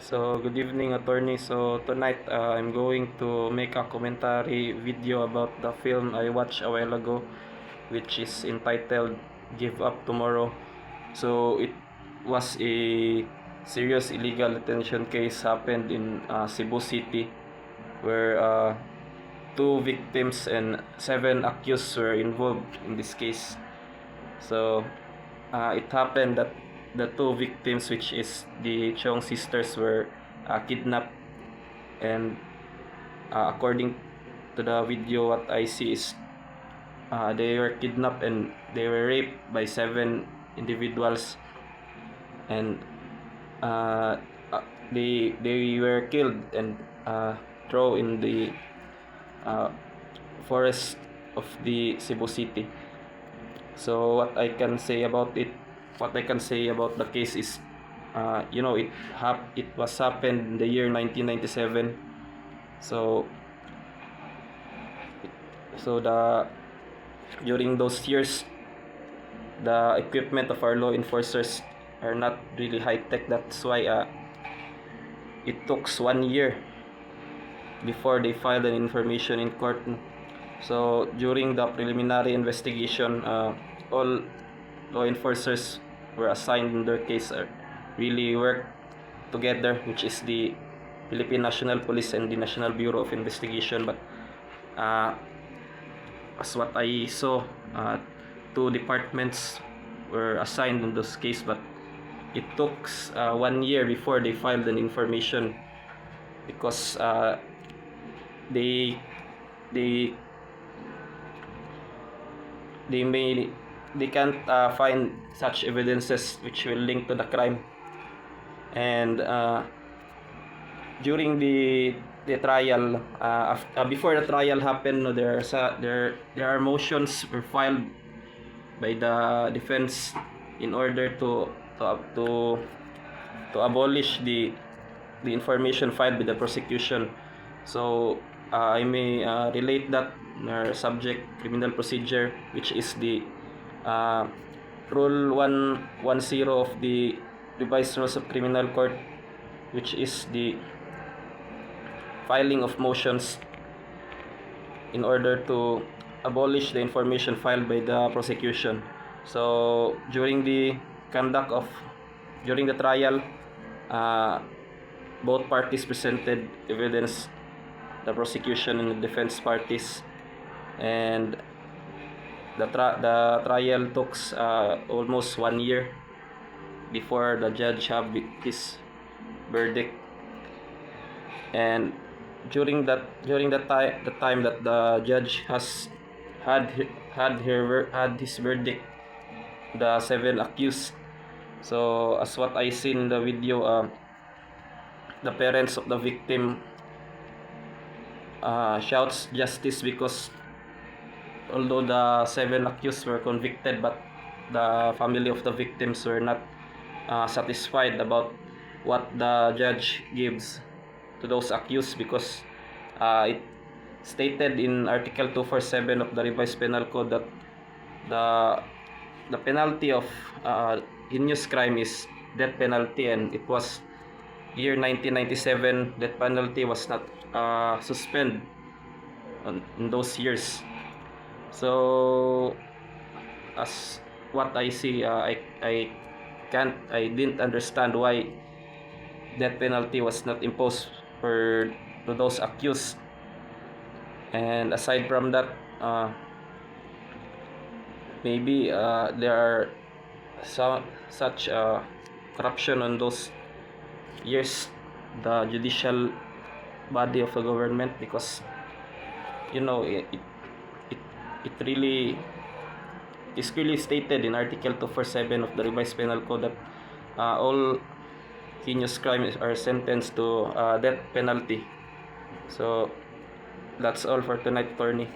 So, good evening, attorney. So, tonight I'm going to make a commentary video about the film I watched a while ago, which is entitled Give Up Tomorrow. So, it was a serious illegal detention case happened in Cebu City, where two victims and 7 accused were involved in this case. So, it happened that the two victims, which is the Chong sisters, were kidnapped, and according to the video, what I see is they were kidnapped and they were raped by 7 individuals, and they were killed and thrown in the forest of the Cebu City. So what I can say about the case is, it was happened in the year 1997. So during those years, the equipment of our law enforcers are not really high tech. That's why it took 1 year before they filed an information in court. So during the preliminary investigation, all law enforcers were assigned in their case really worked together, which is the Philippine National Police and the National Bureau of Investigation. But as what I saw, 2 departments were assigned in this case, but it took 1 year before they filed an information, because they can't find such evidences which will link to the crime. And during the trial, before the trial happened, there are motions were filed by the defense in order to abolish the information filed by the prosecution. So I may relate that in our subject criminal procedure, which is the Rule 110 of the Revised Rules of Criminal Court, which is the filing of motions in order to abolish the information filed by the prosecution. So during the trial, both parties presented evidence, the prosecution and the defense parties, and the trial took almost 1 year before the judge have his verdict. And during the time that the judge has had his verdict, the 7 accused. So as what I seen in the video, the parents of the victim shouts justice, because although the 7 accused were convicted, but the family of the victims were not satisfied about what the judge gives to those accused, because it stated in Article 247 of the Revised Penal Code that the penalty of heinous crime is death penalty, and it was year 1997. Death penalty was not suspended in those years. So as what I see, I didn't understand why death penalty was not imposed to those accused. And aside from that, maybe there are such corruption on those years, the judicial body of the government, because it really is clearly stated in Article 247 of the Revised Penal Code that all heinous crimes are sentenced to death penalty. So that's all for tonight, attorney.